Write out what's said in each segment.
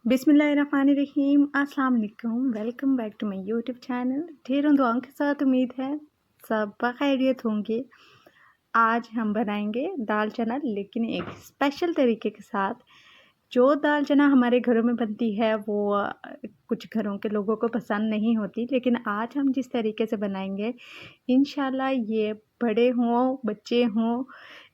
बिस्मिल्लाहिर्रहमानिर्रहीम अस्सलाम वालेकुम। Welcome back to my YouTube channel. ढेरों दुआओं के साथ उम्मीद है सब बखैरियत होंगे। आज हम बनाएंगे दाल चना, लेकिन एक स्पेशल तरीके के साथ। जो दाल चना हमारे घरों में बनती है वो कुछ घरों के लोगों को पसंद नहीं होती, लेकिन आज हम जिस तरीके से बनाएंगे इंशाल्लाह ये बड़े हों बच्चे हों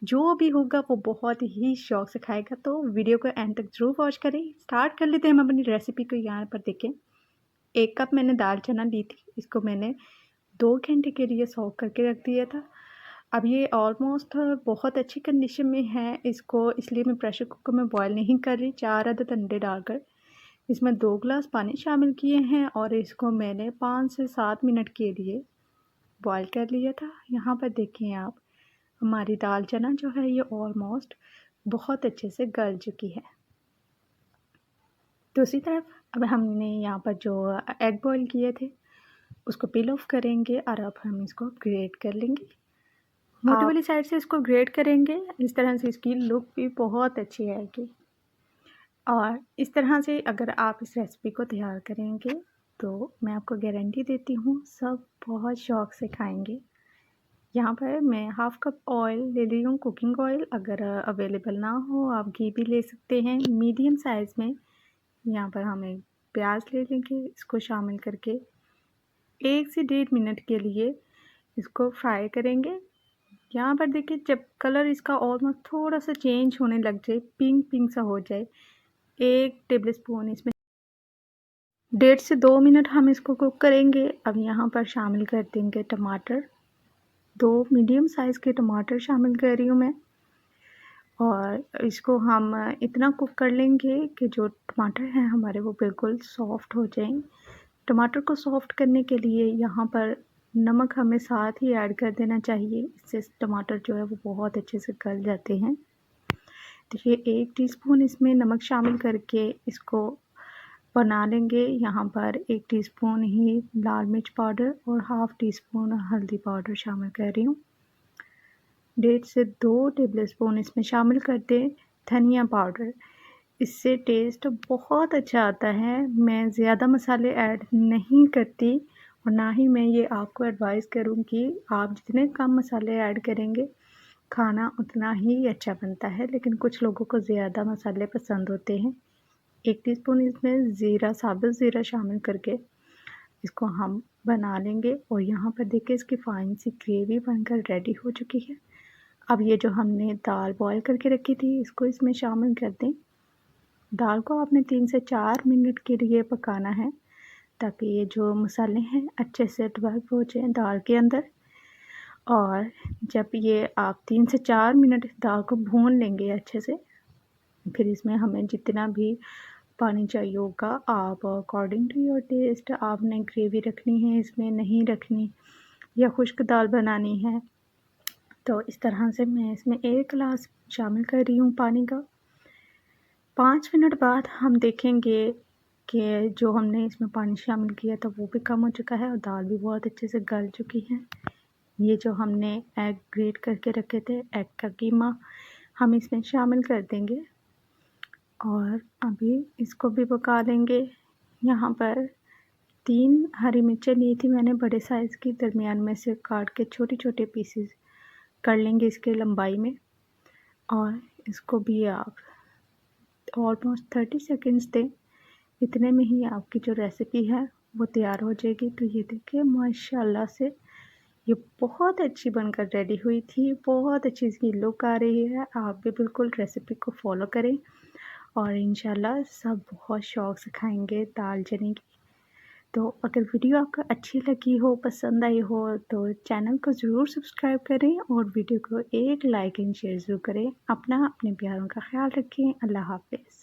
जो भी होगा वो बहुत ही शौक़ से खाएगा। तो वीडियो को एंड तक ज़रूर वॉच करें। स्टार्ट कर लेते हैं हम अपनी रेसिपी को। यहाँ पर देखें, 1 कप मैंने दाल चना ली थी। इसको मैंने 2 घंटे के लिए सोक करके रख दिया था। अब ये ऑलमोस्ट बहुत अच्छी कंडीशन में है। इसको इसलिए मैं प्रेशर कुकर में बॉयल नहीं कर रही। 4 अदद अंडे डालकर इसमें 2 गिलास पानी शामिल किए हैं और इसको मैंने 5 से 7 मिनट के लिए बॉयल कर लिया था। यहाँ पर देखें आप, हमारी दाल चना जो है ये ऑलमोस्ट बहुत अच्छे से गल चुकी है। दूसरी तरफ अब हमने यहाँ पर जो एग बॉईल किए थे उसको पील ऑफ करेंगे और अब हम इसको ग्रेट कर लेंगे। मोटी वाली साइड से इसको ग्रेट करेंगे। इस तरह से इसकी लुक भी बहुत अच्छी आएगी। और इस तरह से अगर आप इस रेसिपी को तैयार करेंगे तो मैं आपको गारंटी देती हूँ सब बहुत शौक़ से खाएंगे। यहाँ पर मैं हाफ़ कप ऑयल ले रही हूँ, कुकिंग ऑयल। अगर अवेलेबल ना हो आप घी भी ले सकते हैं। मीडियम साइज़ में यहाँ पर हम एक प्याज ले लेंगे। इसको शामिल करके 1 से 1.5 मिनट के लिए इसको फ्राई करेंगे। यहाँ पर देखिए, जब कलर इसका ऑलमोस्ट थोड़ा सा चेंज होने लग जाए, पिंक पिंक सा हो जाए, 1 टेबलस्पून इसमें 1.5 से 2 मिनट हम इसको कुक करेंगे। अब यहाँ पर शामिल कर देंगे टमाटर। 2 मीडियम साइज़ के टमाटर शामिल कर रही हूँ मैं। और इसको हम इतना कुक कर लेंगे कि जो टमाटर हैं हमारे वो बिल्कुल सॉफ़्ट हो जाएं। टमाटर को सॉफ़्ट करने के लिए यहाँ पर नमक हमें साथ ही ऐड कर देना चाहिए। इससे टमाटर जो है वो बहुत अच्छे से गल जाते हैं। देखिए, 1 टीस्पून इसमें नमक शामिल करके इसको बना लेंगे। यहाँ पर 1 टीस्पून ही लाल मिर्च पाउडर और हाफ़ टीस्पून हल्दी पाउडर शामिल कर रही हूँ। 1.5 से 2 टेबलस्पून इसमें शामिल कर दें धनिया पाउडर। इससे टेस्ट बहुत अच्छा आता है। मैं ज़्यादा मसाले ऐड नहीं करती और ना ही मैं ये आपको एडवाइस करूँगी। आप जितने कम मसाले ऐड करेंगे खाना उतना ही अच्छा बनता है, लेकिन कुछ लोगों को ज़्यादा मसाले पसंद होते हैं। 1 टीस्पून इसमें ज़ीरा, साबुत ज़ीरा शामिल करके इसको हम बना लेंगे। और यहाँ पर देखिए, इसकी फाइन सी ग्रेवी बनकर रेडी हो चुकी है। अब ये जो हमने दाल बॉईल करके रखी थी इसको इसमें शामिल कर दें। दाल को आपने 3 से 4 मिनट के लिए पकाना है ताकि ये जो मसाले हैं अच्छे से डेवलप हो जाएं दाल के अंदर। और जब ये आप 3 से 4 मिनट दाल को भून लेंगे अच्छे से, फिर इसमें हमें जितना भी पानी चाहिए होगा आप अकॉर्डिंग टू योर टेस्ट, आपने ग्रेवी रखनी है इसमें, नहीं रखनी, या खुश्क दाल बनानी है, तो इस तरह से मैं इसमें 1 गिलास शामिल कर रही हूँ पानी का। 5 मिनट बाद हम देखेंगे कि जो हमने इसमें पानी शामिल किया था वो भी कम हो चुका है और दाल भी बहुत अच्छे से गल चुकी है। ये जो हमने एग ग्रेट करके रखे थे, एग का कीमा, हम इसमें शामिल कर देंगे और अभी इसको भी पका लेंगे। यहाँ पर 3 हरी मिर्चें ली थी मैंने बड़े साइज़ की, दरमियान में से काट के छोटे छोटे पीसेस कर लेंगे इसके लंबाई में। और इसको भी आप ऑलमोस्ट 30 सेकंड्स दें। इतने में ही आपकी जो रेसिपी है वो तैयार हो जाएगी। तो ये देखिए, माशाल्लाह से ये बहुत अच्छी बनकर रेडी हुई थी। बहुत अच्छी इसकी लुक आ रही है। आप भी बिल्कुल रेसिपी को फॉलो करें और इंशाल्लाह सब बहुत शौक़ से खाएंगे दाल चने की। तो अगर वीडियो आपको अच्छी लगी हो, पसंद आई हो, तो चैनल को ज़रूर सब्सक्राइब करें और वीडियो को एक लाइक एंड शेयर ज़रूर करें। अपना अपने प्यारों का ख्याल रखें। अल्लाह हाफ़िज़।